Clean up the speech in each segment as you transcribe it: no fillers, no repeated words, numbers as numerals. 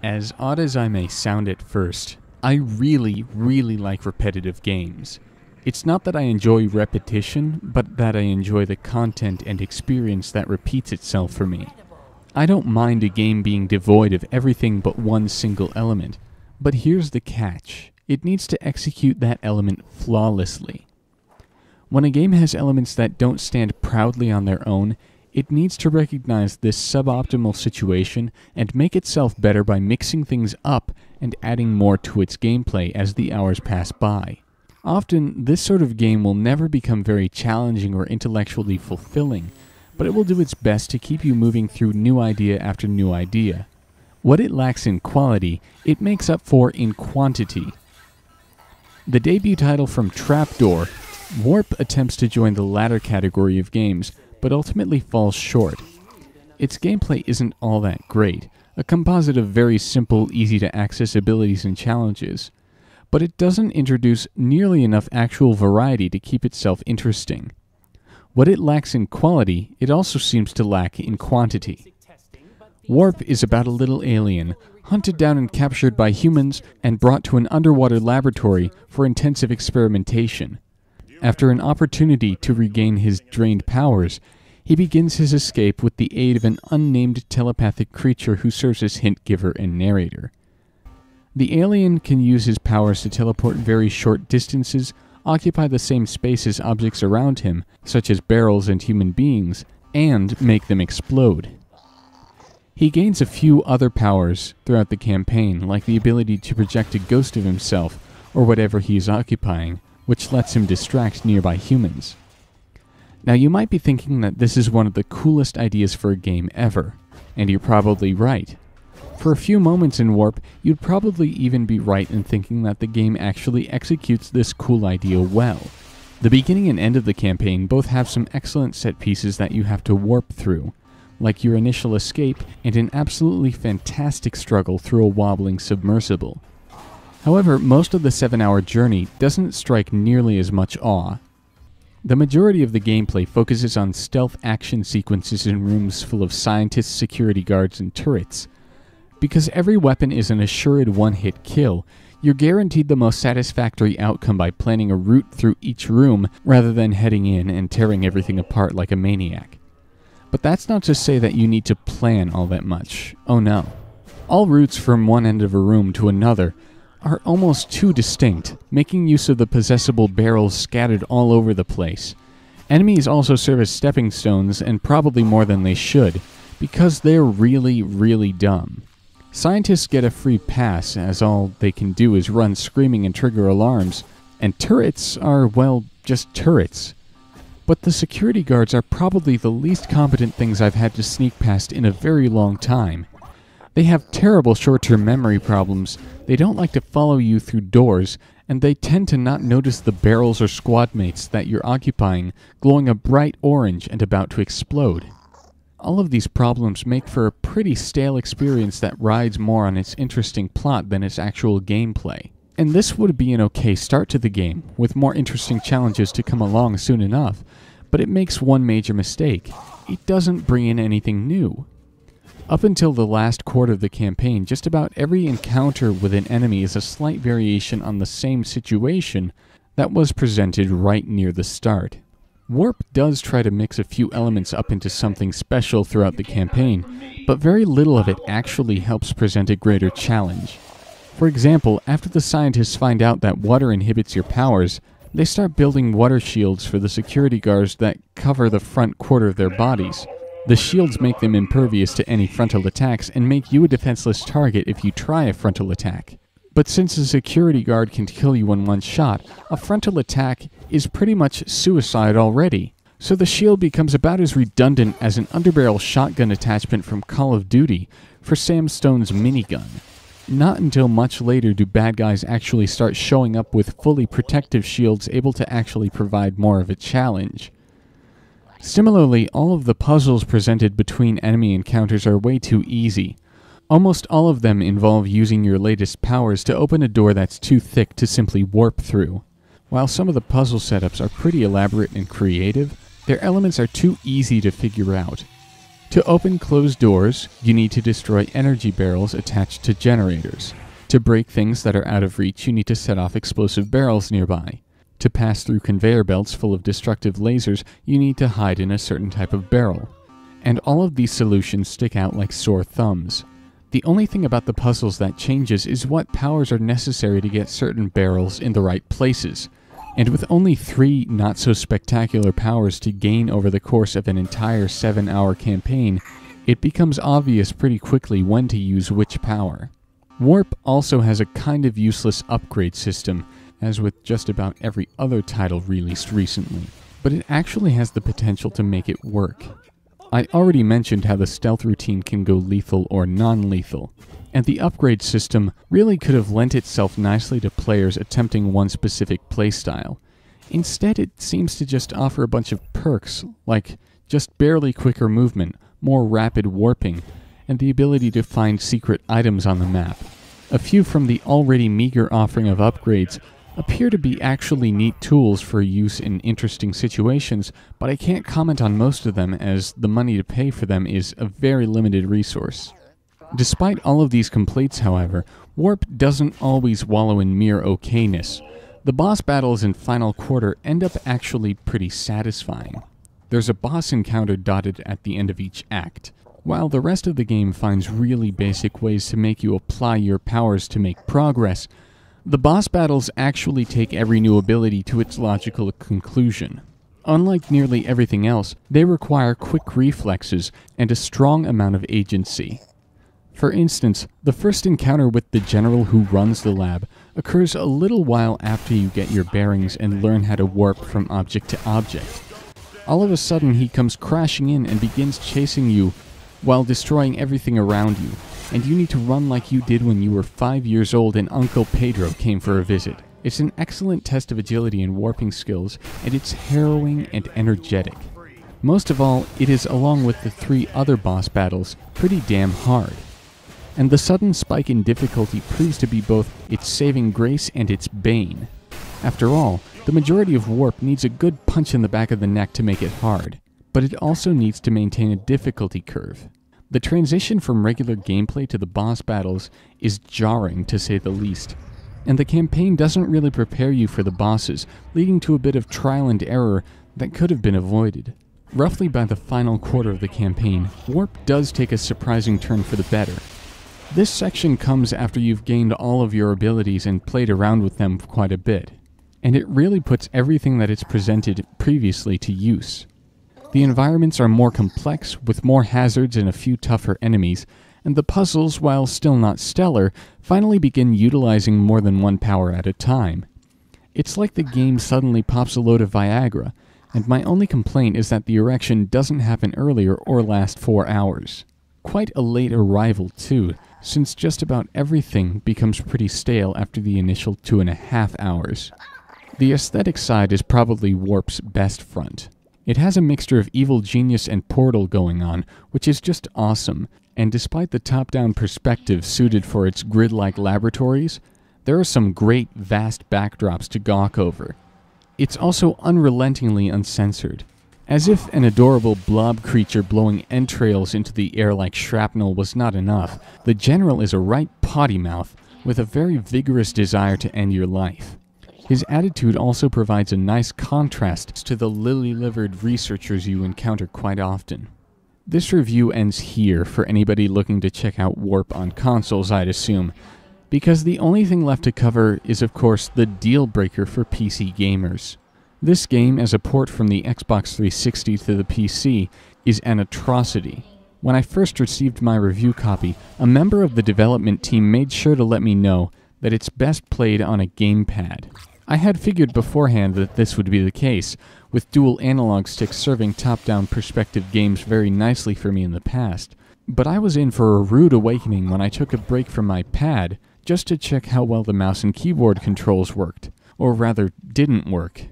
As odd as I may sound at first, I really like repetitive games. It's not that I enjoy repetition, but that I enjoy the content and experience that repeats itself for me. I don't mind a game being devoid of everything but one single element, but here's the catch. It needs to execute that element flawlessly. When a game has elements that don't stand proudly on their own, it needs to recognize this suboptimal situation and make itself better by mixing things up and adding more to its gameplay as the hours pass by. Often, this sort of game will never become very challenging or intellectually fulfilling, but it will do its best to keep you moving through new idea after new idea. What it lacks in quality, it makes up for in quantity. The debut title from Trapdoor, Warp attempts to join the latter category of games, but ultimately falls short. Its gameplay isn't all that great, a composite of very simple, easy-to-access abilities and challenges, but it doesn't introduce nearly enough actual variety to keep itself interesting. What it lacks in quality, it also seems to lack in quantity. Warp is about a little alien, hunted down and captured by humans and brought to an underwater laboratory for intensive experimentation. After an opportunity to regain his drained powers, he begins his escape with the aid of an unnamed telepathic creature who serves as hint giver and narrator. The alien can use his powers to teleport very short distances, occupy the same space as objects around him, such as barrels and human beings, and make them explode. He gains a few other powers throughout the campaign, like the ability to project a ghost of himself, or whatever he is occupying, which lets him distract nearby humans. Now you might be thinking that this is one of the coolest ideas for a game ever, and you're probably right. For a few moments in Warp, you'd probably even be right in thinking that the game actually executes this cool idea well. The beginning and end of the campaign both have some excellent set pieces that you have to warp through, like your initial escape and an absolutely fantastic struggle through a wobbling submersible. However, most of the 7-hour journey doesn't strike nearly as much awe. The majority of the gameplay focuses on stealth action sequences in rooms full of scientists, security guards, and turrets. Because every weapon is an assured one-hit kill, you're guaranteed the most satisfactory outcome by planning a route through each room rather than heading in and tearing everything apart like a maniac. But that's not to say that you need to plan all that much. Oh no. All routes from one end of a room to another are almost too distinct, making use of the possessable barrels scattered all over the place. Enemies also serve as stepping stones, and probably more than they should, because they're really dumb. Scientists get a free pass, as all they can do is run screaming and trigger alarms, and turrets are, well, just turrets. But the security guards are probably the least competent things I've had to sneak past in a very long time. They have terrible short-term memory problems, they don't like to follow you through doors, and they tend to not notice the barrels or squad mates that you're occupying glowing a bright orange and about to explode. All of these problems make for a pretty stale experience that rides more on its interesting plot than its actual gameplay. And this would be an okay start to the game, with more interesting challenges to come along soon enough, but it makes one major mistake. It doesn't bring in anything new. Up until the last quarter of the campaign, just about every encounter with an enemy is a slight variation on the same situation that was presented right near the start. Warp does try to mix a few elements up into something special throughout the campaign, but very little of it actually helps present a greater challenge. For example, after the scientists find out that water inhibits your powers, they start building water shields for the security guards that cover the front quarter of their bodies. The shields make them impervious to any frontal attacks and make you a defenseless target if you try a frontal attack. But since a security guard can kill you in one shot, a frontal attack is pretty much suicide already. So the shield becomes about as redundant as an underbarrel shotgun attachment from Call of Duty for Sam Stone's minigun. Not until much later do bad guys actually start showing up with fully protective shields able to actually provide more of a challenge. Similarly, all of the puzzles presented between enemy encounters are way too easy. Almost all of them involve using your latest powers to open a door that's too thick to simply warp through. While some of the puzzle setups are pretty elaborate and creative, their elements are too easy to figure out. To open closed doors, you need to destroy energy barrels attached to generators. To break things that are out of reach, you need to set off explosive barrels nearby. To pass through conveyor belts full of destructive lasers, you need to hide in a certain type of barrel. And all of these solutions stick out like sore thumbs. The only thing about the puzzles that changes is what powers are necessary to get certain barrels in the right places. And with only 3 not-so-spectacular powers to gain over the course of an entire 7-hour campaign, it becomes obvious pretty quickly when to use which power. Warp also has a kind of useless upgrade system, as with just about every other title released recently, but it actually has the potential to make it work. I already mentioned how the stealth routine can go lethal or non-lethal, and the upgrade system really could have lent itself nicely to players attempting one specific playstyle. Instead, it seems to just offer a bunch of perks, like just barely quicker movement, more rapid warping, and the ability to find secret items on the map. A few from the already meager offering of upgrades appear to be actually neat tools for use in interesting situations, but I can't comment on most of them as the money to pay for them is a very limited resource. Despite all of these complaints, however, Warp doesn't always wallow in mere okayness. The boss battles in Final Quarter end up actually pretty satisfying. There's a boss encounter dotted at the end of each act, while the rest of the game finds really basic ways to make you apply your powers to make progress. The boss battles actually take every new ability to its logical conclusion. Unlike nearly everything else, they require quick reflexes and a strong amount of agency. For instance, the first encounter with the general who runs the lab occurs a little while after you get your bearings and learn how to warp from object to object. All of a sudden he comes crashing in and begins chasing you while destroying everything around you, and you need to run like you did when you were 5 years old and Uncle Pedro came for a visit. It's an excellent test of agility and warping skills, and it's harrowing and energetic. Most of all, it is, along with the 3 other boss battles, pretty damn hard. And the sudden spike in difficulty proves to be both its saving grace and its bane. After all, the majority of Warp needs a good punch in the back of the neck to make it hard, but it also needs to maintain a difficulty curve. The transition from regular gameplay to the boss battles is jarring, to say the least, and the campaign doesn't really prepare you for the bosses, leading to a bit of trial and error that could have been avoided. Roughly by the final quarter of the campaign, Warp does take a surprising turn for the better. This section comes after you've gained all of your abilities and played around with them quite a bit, and it really puts everything that it's presented previously to use. The environments are more complex, with more hazards and a few tougher enemies, and the puzzles, while still not stellar, finally begin utilizing more than one power at a time. It's like the game suddenly pops a load of Viagra, and my only complaint is that the erection doesn't happen earlier or last 4 hours. Quite a late arrival, too, since just about everything becomes pretty stale after the initial 2.5 hours. The aesthetic side is probably Warp's best front. It has a mixture of Evil Genius and Portal going on, which is just awesome, and despite the top-down perspective suited for its grid-like laboratories, there are some great, vast backdrops to gawk over. It's also unrelentingly uncensored. As if an adorable blob creature blowing entrails into the air like shrapnel was not enough, the General is a right potty mouth with a very vigorous desire to end your life. His attitude also provides a nice contrast to the lily-livered researchers you encounter quite often. This review ends here for anybody looking to check out Warp on consoles, I'd assume, because the only thing left to cover is, of course, the deal-breaker for PC gamers. This game, as a port from the Xbox 360 to the PC, is an atrocity. When I first received my review copy, a member of the development team made sure to let me know that it's best played on a gamepad. I had figured beforehand that this would be the case, with dual analog sticks serving top-down perspective games very nicely for me in the past, but I was in for a rude awakening when I took a break from my pad just to check how well the mouse and keyboard controls worked, or rather, didn't work.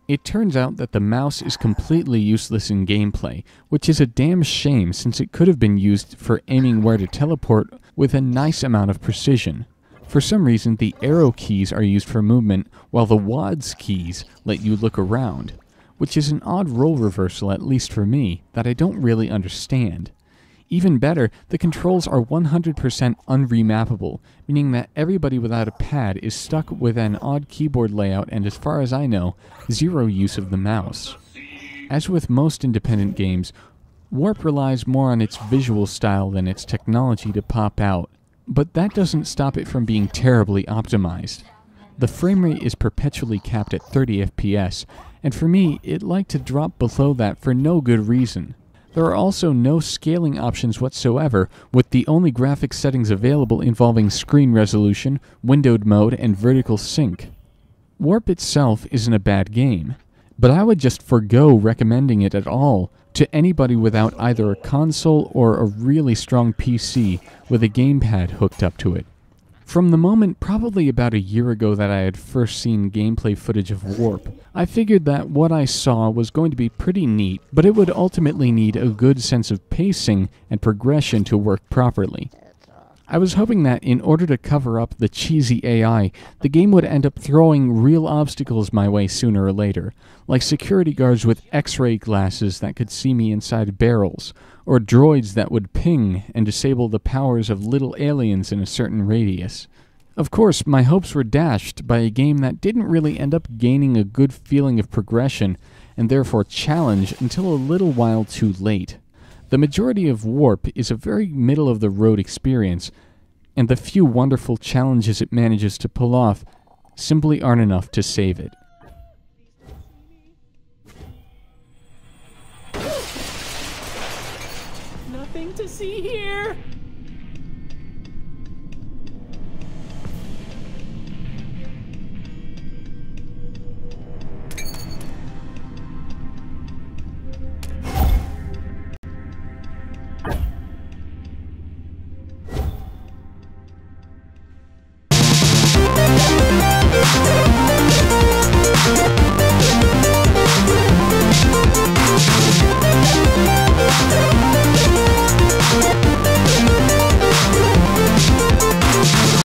It turns out that the mouse is completely useless in gameplay, which is a damn shame since it could have been used for aiming where to teleport with a nice amount of precision. For some reason, the arrow keys are used for movement, while the WASD keys let you look around, which is an odd role reversal, at least for me, that I don't really understand. Even better, the controls are 100% unremappable, meaning that everybody without a pad is stuck with an odd keyboard layout and, as far as I know, zero use of the mouse. As with most independent games, Warp relies more on its visual style than its technology to pop out, but that doesn't stop it from being terribly optimized. The frame rate is perpetually capped at 30 FPS, and for me, it liked to drop below that for no good reason. There are also no scaling options whatsoever, with the only graphics settings available involving screen resolution, windowed mode, and vertical sync. Warp itself isn't a bad game, but I would just forgo recommending it at all to anybody without either a console or a really strong PC with a gamepad hooked up to it. From the moment probably about a year ago that I had first seen gameplay footage of Warp, I figured that what I saw was going to be pretty neat, but it would ultimately need a good sense of pacing and progression to work properly. I was hoping that in order to cover up the cheesy AI, the game would end up throwing real obstacles my way sooner or later, like security guards with X-ray glasses that could see me inside barrels, or droids that would ping and disable the powers of little aliens in a certain radius. Of course, my hopes were dashed by a game that didn't really end up gaining a good feeling of progression, and therefore challenge until a little while too late. The majority of Warp is a very middle-of-the-road experience, and the few wonderful challenges it manages to pull off simply aren't enough to save it. Nothing to see here!